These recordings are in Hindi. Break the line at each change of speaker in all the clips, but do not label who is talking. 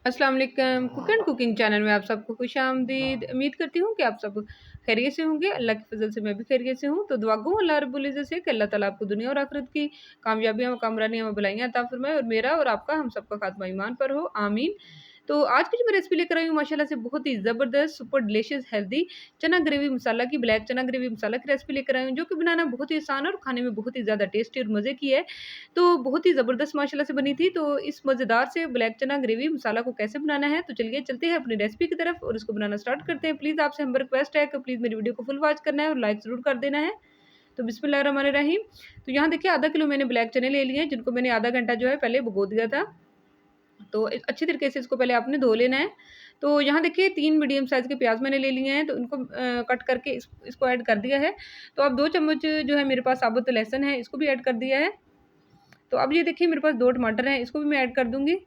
अस्सलाम वालेकुम। कुक एंड कुकिंग चैनल में आप सबको खुशामदीद। उम्मीद करती हूँ कि आप सब खैरियत से होंगे। अल्लाह की फजल से मैं भी खैरियत से हूँ। तो दुआ गो अल्लाह रब्बुल इज़्ज़त से कि अल्लाह ताला आपको दुनिया और आखिरत की कामयाबियाँ व कामरानियाँ व भलाइयाँ अता फ़रमाए और मेरा और आपका हम सबका खात्मा ईमान पर हो, आमीन। तो आज की जो मैं रेसिपी लेकर आई हूँ माशाल्लाह से बहुत ही ज़बरदस्त सुपर डिलीशियस हेल्दी चना ग्रेवी मसाला की ब्लैक चना ग्रेवी मसाला की रेसिपी लेकर आई हूँ, जो कि बनाना बहुत ही आसान और खाने में बहुत ही ज़्यादा टेस्टी और मज़े की है। तो बहुत ही ज़बरदस्त माशाल्लाह से बनी थी। तो इस मज़ेदार से ब्लैक चना ग्रेवी मसाला को कैसे बनाना है, तो चलिए चलते हैं अपनी रेसिपी की तरफ और इसको बनाना स्टार्ट करते हैं। प्लीज़ आपसे हमारी रिक्वेस्ट है कि प्लीज़ मेरी वीडियो को फुल वॉच करना है और लाइक ज़रूर कर देना है। तो बिस्मिल्लाहिर्रहमानिर्रहीम। तो यहाँ देखिए आधा किलो मैंने ब्लैक चने ले लिए हैं, जिनको मैंने आधा घंटा जो है पहले भिगो दिया था। तो अच्छी तरीके से इसको पहले आपने धो लेना है। तो यहाँ देखिए 3 मीडियम साइज़ के प्याज़ मैंने ले लिए हैं, तो इनको कट करके इसको ऐड कर दिया है। तो अब 2 चम्मच जो है मेरे पास साबुत लहसुन है, इसको भी ऐड कर दिया है। तो अब ये देखिए मेरे पास 2 टमाटर हैं, इसको भी मैं ऐड कर दूँगी।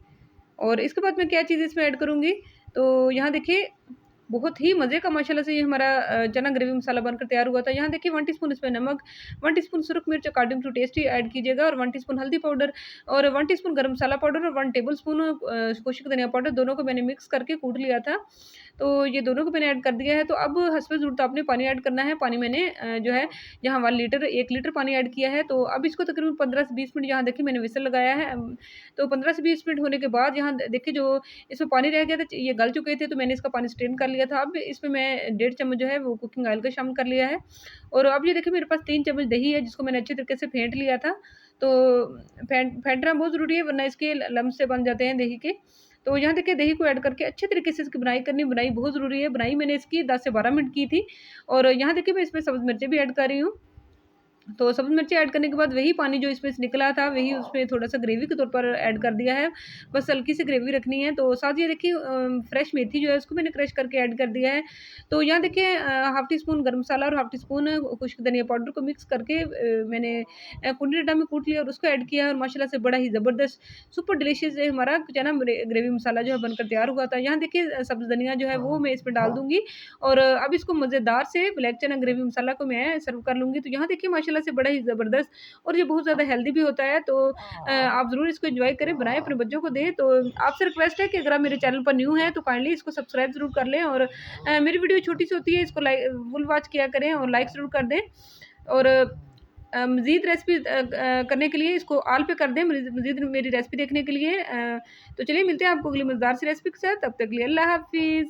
और इसके बाद मैं क्या चीज़ इसमें ऐड करूँगी, तो यहाँ देखिए बहुत ही मज़े का माशाल्लाह से ये हमारा चना ग्रेवी मसाला बनकर तैयार हुआ था। यहाँ देखिए 1 टीस्पून इसमें नमक, 1 टीस्पून सुरख मिर्च अकॉर्डिंग टू टेस्ट ही ऐड कीजिएगा और 1 टीस्पून हल्दी पाउडर और 1 टीस्पून गरम मसाला पाउडर और 1 टेबलस्पून खुश्क धनिया पाउडर, दोनों को मैंने मिक्स करके कूट लिया था। तो ये दोनों को मैंने ऐड कर दिया है। तो अब हस्बे ज़रूरत आपने पानी ऐड करना है। पानी मैंने जो है यहाँ 1 लीटर पानी ऐड किया है। तो अब इसको तकरीबन 15 से 20 मिनट यहाँ देखिए मैंने व्हिसल लगाया है। तो 15 से 20 मिनट होने के बाद यहाँ देखिए जो इसमें पानी रह गया था, ये गल चुके थे, तो मैंने इसका पानी स्ट्रेन कर लिया था। अब इसमें मैं 1.5 चम्मच जो है वो कुकिंग ऑयल का शामिल कर लिया है। और अब ये देखिए मेरे पास 3 चम्मच दही है, जिसको मैंने अच्छे तरीके से फेंट लिया था। तो फेंटना बहुत ज़रूरी है, वरना इसके लम्स से बन जाते हैं दही के। तो यहाँ देखिए दही को ऐड करके अच्छे तरीके से इसकी बुनाई करनी, बुनाई बहुत ज़रूरी है। बुनाई मैंने इसकी 10 से 12 मिनट की थी। और यहाँ देखिए मैं इसमें सब्ज़ मिर्चें भी ऐड कर रही हूँ। तो सब्ज़ मिर्ची ऐड करने के बाद वही पानी जो इसमें से निकला था, वही उसमें थोड़ा-सा ग्रेवी के तौर पर ऐड कर दिया है। बस हल्की सी ग्रेवी रखनी है। तो साथ ही देखिए फ्रेश मेथी जो है उसको मैंने क्रश करके ऐड कर दिया है। तो यहाँ देखिए हाफ़ टी स्पून गरम मसाला और हाफ़ टी स्पून खुश्क धनिया पाउडर को मिक्स करके मैंने कुंडी डंडा में कूट लिया और उसको ऐड किया है और माशाल्लाह से बड़ा ही ज़बरदस्त सुपर डिलीशियस ये हमारा चना ग्रेवी मसाला जो है बनकर तैयार हुआ था। यहाँ देखिए सब्ज़ धनिया जो है वो मैं इसमें डाल दूँगी और अब इसको मज़ेदार से ब्लैक चना ग्रेवी मसाला को मैं सर्व कर लूँगी। तो यहाँ देखिए माशाल्लाह से बड़ा ही ज़बरदस्त और ये बहुत ज़्यादा हेल्दी भी होता है। तो आप ज़रूर इसको एन्जॉय करें, बनाएँ, अपने बच्चों को दें। तो आपसे रिक्वेस्ट है कि अगर आप मेरे चैनल पर न्यू हैं तो काइंडली इसको सब्सक्राइब ज़रूर कर लें और मेरी वीडियो छोटी-सी होती है, इसको फुल वॉच किया करें और लाइक ज़रूर कर दें। और मज़ीद रेसिपी करने के लिए इसको ऑल पे कर दें, मज़ीद मेरी रेसिपी देखने के लिए। तो चलिए मिलते हैं आपको अगली मज़ेदार सी रेसिपी के साथ, तब तक के लिए अल्लाह हाफ़िज़।